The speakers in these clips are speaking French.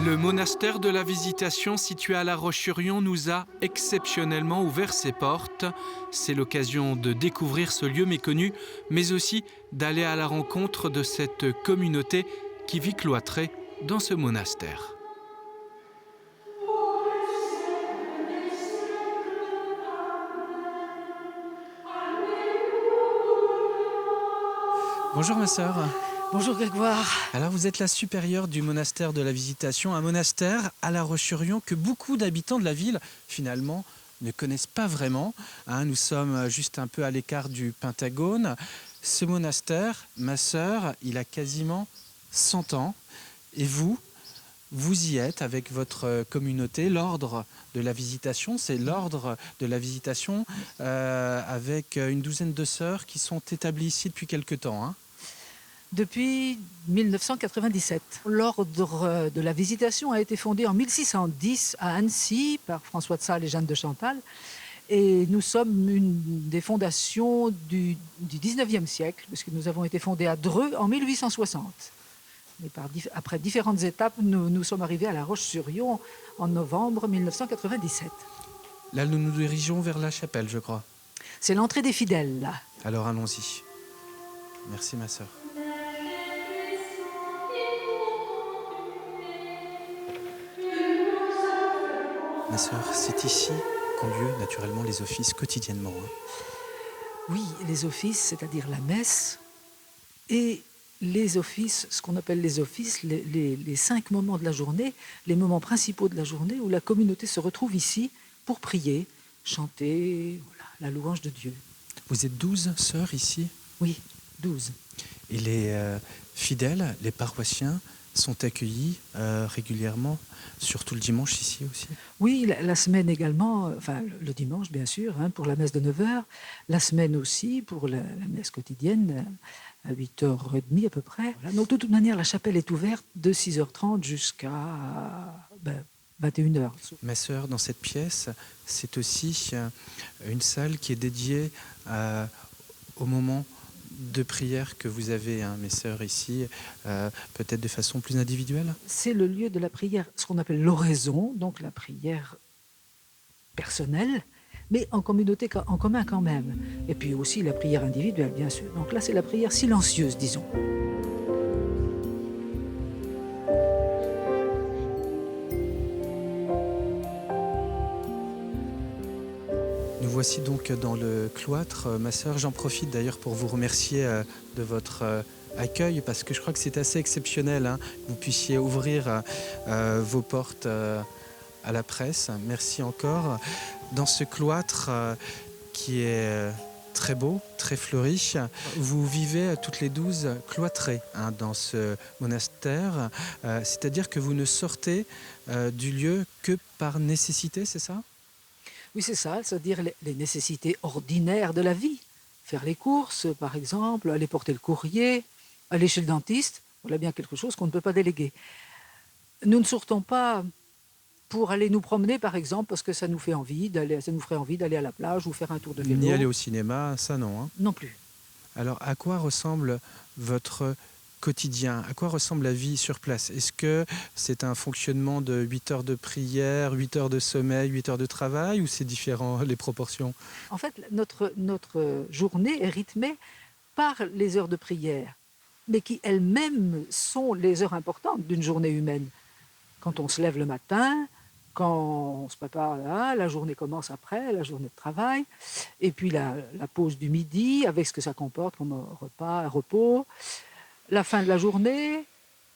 Le monastère de la Visitation situé à La Roche-sur-Yon nous a exceptionnellement ouvert ses portes. C'est l'occasion de découvrir ce lieu méconnu, mais aussi d'aller à la rencontre de cette communauté qui vit cloîtrée dans ce monastère. Bonjour ma sœur. Bonjour Grégoire. Alors vous êtes la supérieure du monastère de la Visitation, un monastère à La Roche-sur-Yon que beaucoup d'habitants de la ville finalement ne connaissent pas vraiment. Nous sommes juste un peu à l'écart du Pentagone. Ce monastère, ma sœur, il a quasiment 100 ans. Et vous y êtes avec votre communauté, l'ordre de la Visitation. C'est l'ordre de la Visitation avec une douzaine de sœurs qui sont établies ici depuis quelque temps. Depuis 1997, l'ordre de la Visitation a été fondé en 1610 à Annecy par François de Sales et Jeanne de Chantal. Et nous sommes une des fondations du 19e siècle, parce que nous avons été fondés à Dreux en 1860. Et après différentes étapes, nous sommes arrivés à La Roche-sur-Yon en novembre 1997. Là, nous nous dirigeons vers la chapelle, je crois. C'est l'entrée des fidèles, là. Alors allons-y. Merci ma sœur. Ma sœur, c'est ici qu'ont lieu naturellement les offices quotidiennement. Oui, les offices, c'est-à-dire la messe, et les offices, ce qu'on appelle les offices, les 5 moments de la journée, les moments principaux de la journée où la communauté se retrouve ici pour prier, chanter, voilà, la louange de Dieu. Vous êtes 12 sœurs ici? Oui, 12. Et les fidèles, les paroissiens, sont accueillis régulièrement, surtout le dimanche ici aussi? Oui, la semaine également, enfin le dimanche bien sûr, pour la messe de 9h, la semaine aussi pour la messe quotidienne à 8h30 à peu près. Voilà. Donc de toute manière, la chapelle est ouverte de 6h30 jusqu'à 21h. Ma sœur, dans cette pièce, c'est aussi une salle qui est dédiée au moment de prière que vous avez, mes sœurs, ici, peut-être de façon plus individuelle? C'est le lieu de la prière, ce qu'on appelle l'oraison, donc la prière personnelle, mais en communauté, en commun quand même. Et puis aussi la prière individuelle, bien sûr. Donc là, c'est la prière silencieuse, disons. Nous voici donc dans le cloître. Ma sœur, j'en profite d'ailleurs pour vous remercier de votre accueil, parce que je crois que c'est assez exceptionnel que vous puissiez ouvrir vos portes à la presse. Merci encore. Dans ce cloître qui est très beau, très fleuri, vous vivez toutes les 12 cloîtrées dans ce monastère, c'est-à-dire que vous ne sortez du lieu que par nécessité, c'est ça ? Oui, c'est ça, c'est-à-dire les nécessités ordinaires de la vie. Faire les courses, par exemple, aller porter le courrier, aller chez le dentiste, voilà bien quelque chose qu'on ne peut pas déléguer. Nous ne sortons pas pour aller nous promener, par exemple, parce que ça nous ferait envie d'aller à la plage ou faire un tour de vélo. Ni aller au cinéma, ça non. Non plus. Alors, à quoi ressemble votre quotidien? À quoi ressemble la vie sur place? Est-ce que c'est un fonctionnement de 8 heures de prière, 8 heures de sommeil, 8 heures de travail, ou c'est différent, les proportions? En fait, notre journée est rythmée par les heures de prière, mais qui elles-mêmes sont les heures importantes d'une journée humaine. Quand on se lève le matin, quand on se prépare, la journée commence après, la journée de travail, et puis la pause du midi, avec ce que ça comporte comme repas, repos, la fin de la journée,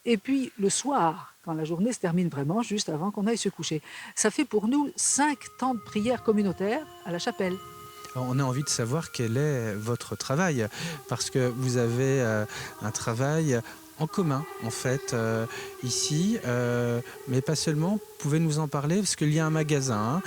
et puis le soir, quand la journée se termine vraiment, juste avant qu'on aille se coucher. Ça fait pour nous 5 temps de prière communautaire à la chapelle. Alors, on a envie de savoir quel est votre travail, parce que vous avez un travail en commun, en fait, ici, mais pas seulement. Vous pouvez nous en parler, parce qu'il y a un magasin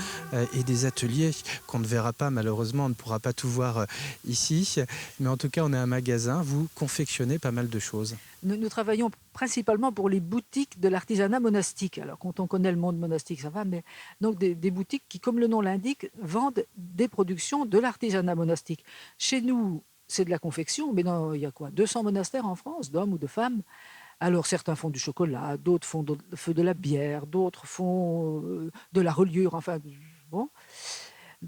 et des ateliers qu'on ne verra pas, malheureusement, on ne pourra pas tout voir ici, mais en tout cas, on a un magasin, vous confectionnez pas mal de choses. Nous travaillons principalement pour les boutiques de l'artisanat monastique. Alors, quand on connaît le monde monastique, ça va, mais donc des boutiques qui, comme le nom l'indique, vendent des productions de l'artisanat monastique. Chez nous, c'est de la confection, mais il y a quoi, 200 monastères en France, d'hommes ou de femmes. Alors certains font du chocolat, d'autres font de la bière, d'autres font de la reliure, enfin bon.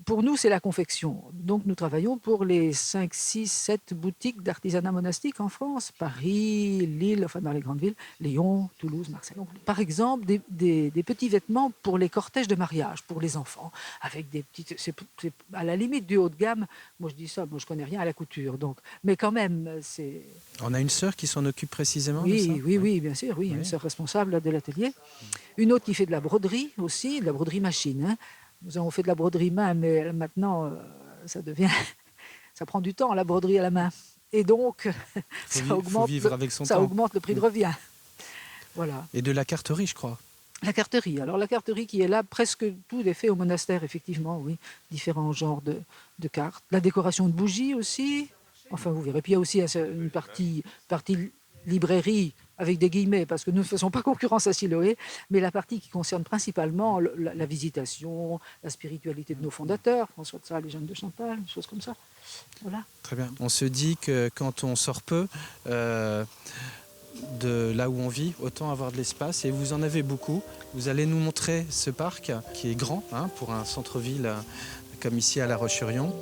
Pour nous, c'est la confection. Donc, nous travaillons pour les 5, 6, 7 boutiques d'artisanat monastique en France. Paris, Lille, enfin dans les grandes villes, Lyon, Toulouse, Marseille. Donc, par exemple, des petits vêtements pour les cortèges de mariage, pour les enfants, avec des petites... C'est à la limite du haut de gamme. Moi, je dis ça, moi, je connais rien à la couture. Donc, mais quand même, c'est... On a une sœur qui s'en occupe précisément de ça? Oui, bien sûr, oui. Une sœur responsable de l'atelier. Une autre qui fait de la broderie aussi, de la broderie machine, hein. Nous avons fait de la broderie main, mais maintenant, ça devient... ça prend du temps, la broderie à la main. Et donc, faut vivre avec son ça temps. augmente le prix de revient. Voilà. Et de la carterie, je crois. La carterie. Alors, la carterie qui est là, presque tout est fait au monastère, effectivement, oui. Différents genres de cartes. La décoration de bougies aussi. Enfin, vous verrez. Puis il y a aussi une partie librairie, avec des guillemets, parce que nous ne faisons pas concurrence à Siloé, mais la partie qui concerne principalement la visitation, la spiritualité de nos fondateurs, François de Sales et Jeanne de Chantal, des choses comme ça. Voilà. Très bien. On se dit que quand on sort peu de là où on vit, autant avoir de l'espace, et vous en avez beaucoup. Vous allez nous montrer ce parc qui est grand, hein, pour un centre-ville comme ici à La Roche-sur-Yon.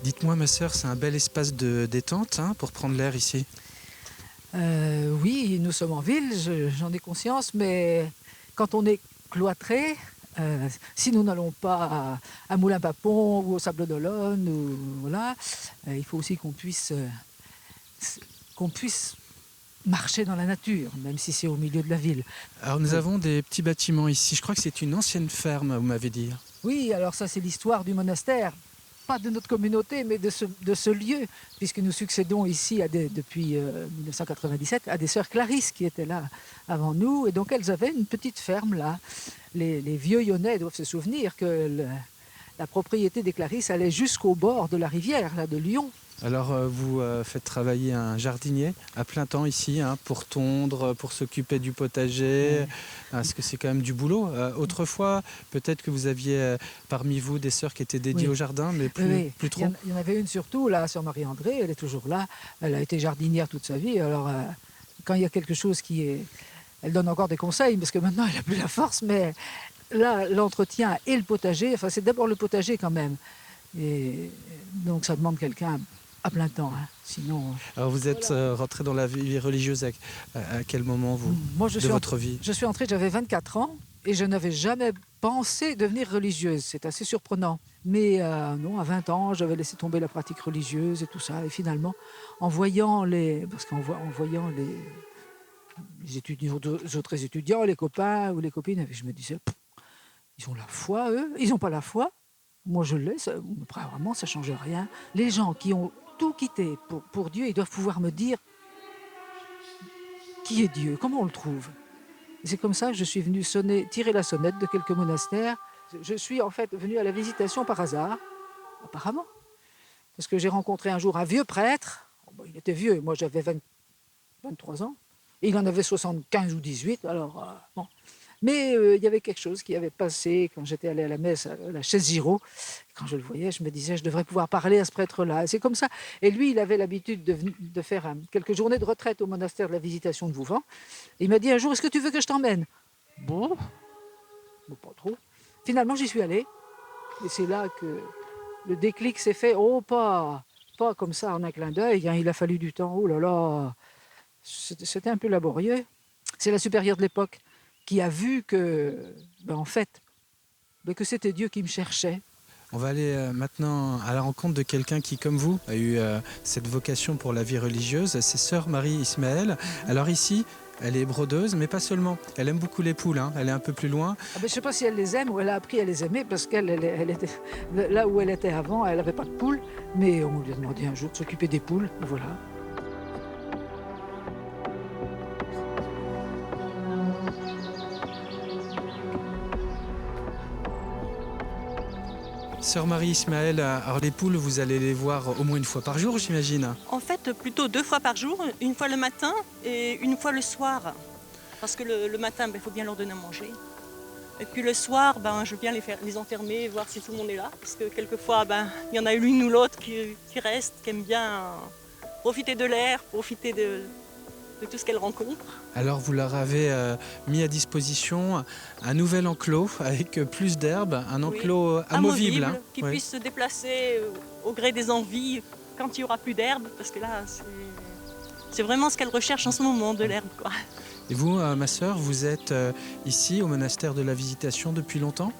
Dites-moi, ma sœur, c'est un bel espace de détente, hein, pour prendre l'air ici? Oui, nous sommes en ville, j'en ai conscience, mais quand on est cloîtré, si nous n'allons pas à Moulins-Papon ou au Sable d'Olonne, voilà, il faut aussi qu'on puisse marcher dans la nature, même si c'est au milieu de la ville. Alors nous avons des petits bâtiments ici. Je crois que c'est une ancienne ferme, vous m'avez dit. Oui, alors ça c'est l'histoire du monastère. Pas de notre communauté, mais de ce lieu, puisque nous succédons ici depuis 1997 à des sœurs Clarisse qui étaient là avant nous, et donc elles avaient une petite ferme là. Les vieux Yonnais doivent se souvenir que la propriété des Clarisse allait jusqu'au bord de la rivière là, de Lyon. Alors vous faites travailler un jardinier à plein temps ici, hein, pour tondre, pour s'occuper du potager, parce que c'est quand même du boulot. Autrefois, peut-être que vous aviez parmi vous des sœurs qui étaient dédiées au jardin, mais plus trop. Il y en avait une surtout, là, sœur Marie-André, elle est toujours là. Elle a été jardinière toute sa vie. Alors, quand il y a quelque chose qui est... Elle donne encore des conseils, parce que maintenant, elle n'a plus la force, mais là, l'entretien et le potager, enfin, c'est d'abord le potager quand même. Et donc, ça demande quelqu'un à plein temps, hein. Sinon... Alors vous êtes rentré dans la vie religieuse à quel moment votre vie? Je suis entrée, j'avais 24 ans et je n'avais jamais pensé devenir religieuse. C'est assez surprenant. Mais non, à 20 ans, j'avais laissé tomber la pratique religieuse et tout ça. Et finalement, en voyant les étudiants, autres étudiants, les copains ou les copines, je me disais, ils ont la foi, eux, ils n'ont pas la foi. Moi, je l'ai, vraiment, ça ne change rien. Les gens qui ont tout quitté pour Dieu, ils doivent pouvoir me dire qui est Dieu, comment on le trouve. Et c'est comme ça que je suis venue tirer la sonnette de quelques monastères. Je suis en fait venue à la visitation par hasard, apparemment. Parce que j'ai rencontré un jour un vieux prêtre. Il était vieux, moi j'avais 23 ans. Et il en avait 75 ou 18, alors bon. Mais il y avait quelque chose qui avait passé quand j'étais allée à la messe à la chaise Giraud. Quand je le voyais, je me disais, je devrais pouvoir parler à ce prêtre-là. Et c'est comme ça. Et lui, il avait l'habitude de faire quelques journées de retraite au monastère de la Visitation de Vouvant. Et il m'a dit un jour, est-ce que tu veux que je t'emmène? Bon, pas trop. Finalement, j'y suis allée. Et c'est là que le déclic s'est fait. Oh, pas comme ça en un clin d'œil, hein. Il a fallu du temps. Oh là là, c'était un peu laborieux. C'est la supérieure de l'époque qui a vu que, en fait, que c'était Dieu qui me cherchait. On va aller maintenant à la rencontre de quelqu'un qui, comme vous, a eu cette vocation pour la vie religieuse. C'est sœur Marie Ismaël. Alors ici, elle est brodeuse, mais pas seulement. Elle aime beaucoup les poules, hein. Elle est un peu plus loin. Je ne sais pas si elle les aime ou elle a appris à les aimer, parce qu'elle était là où elle était avant, elle n'avait pas de poules. Mais on lui a demandé un jour de s'occuper des poules. Voilà. Sœur Marie Ismaël, alors les poules, vous allez les voir au moins une fois par jour, j'imagine? En fait, plutôt 2 fois par jour, une fois le matin et une fois le soir. Parce que le matin, il faut bien leur donner à manger. Et puis le soir, je viens les enfermer, voir si tout le monde est là. Parce que quelquefois, il y en a l'une ou l'autre qui reste, qui aime bien profiter de l'air, profiter de tout ce qu'elle rencontre. Alors vous leur avez mis à disposition un nouvel enclos avec plus d'herbe, un enclos amovible. Hein. Qui Oui. puisse se déplacer au gré des envies quand il n'y aura plus d'herbe, parce que là, c'est vraiment ce qu'elle recherche en ce moment, de l'herbe, quoi. Et vous, ma sœur, vous êtes ici au monastère de la Visitation depuis longtemps?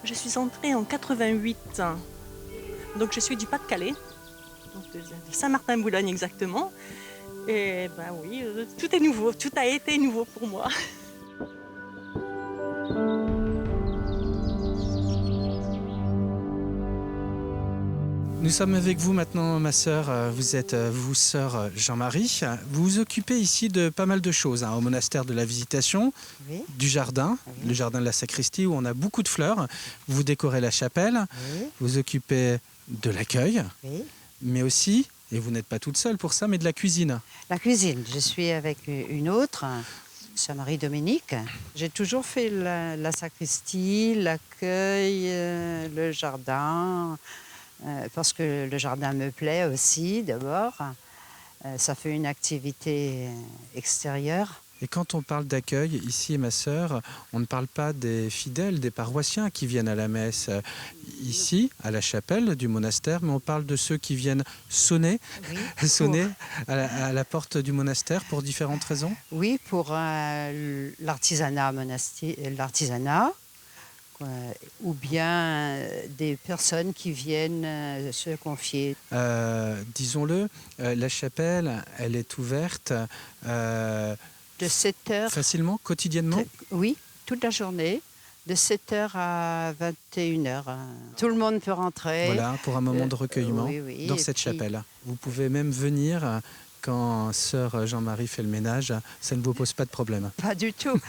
Je suis entrée en 88, donc je suis du Pas-de-Calais, donc de Saint-Martin-Boulogne exactement. Et oui, tout est nouveau, tout a été nouveau pour moi. Nous sommes avec vous maintenant, ma sœur. Vous êtes, vous, sœur Jean-Marie. Vous vous occupez ici de pas mal de choses, au monastère de la Visitation, Oui. du jardin, Oui. le jardin de la sacristie où on a beaucoup de fleurs. Vous décorez la chapelle, Oui. vous vous occupez de l'accueil, Oui. mais aussi, et vous n'êtes pas toute seule pour ça, mais de la cuisine. La cuisine, je suis avec une autre, sœur Marie-Dominique. J'ai toujours fait la sacristie, l'accueil, le jardin, parce que le jardin me plaît aussi d'abord. Ça fait une activité extérieure. Et quand on parle d'accueil, ici, ma sœur, on ne parle pas des fidèles, des paroissiens qui viennent à la messe ici, à la chapelle du monastère, mais on parle de ceux qui viennent sonner, Oui, sonner à la porte du monastère pour différentes raisons. Oui, pour l'artisanat l'artisanat, ou bien des personnes qui viennent se confier. Disons-le, la chapelle, elle est ouverte De 7 heures, facilement, quotidiennement. oui, toute la journée, de 7 heures à 21 heures. Tout le monde peut rentrer. Voilà, pour un moment de recueillement oui, dans et cette puis- chapelle. Vous pouvez même venir quand sœur Jean-Marie fait le ménage, ça ne vous pose pas de problème. Pas du tout.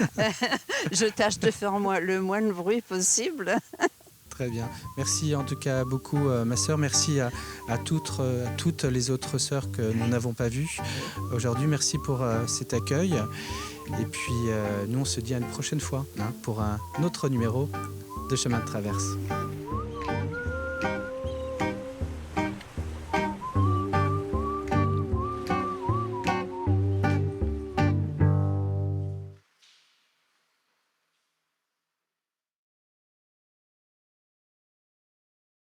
Je tâche de faire le moins de bruit possible. Très bien. Merci en tout cas beaucoup, ma sœur. Merci à toutes les autres sœurs que nous n'avons pas vues aujourd'hui. Merci pour cet accueil. Et puis, nous, on se dit à une prochaine fois pour un autre numéro de Chemin de Traverse.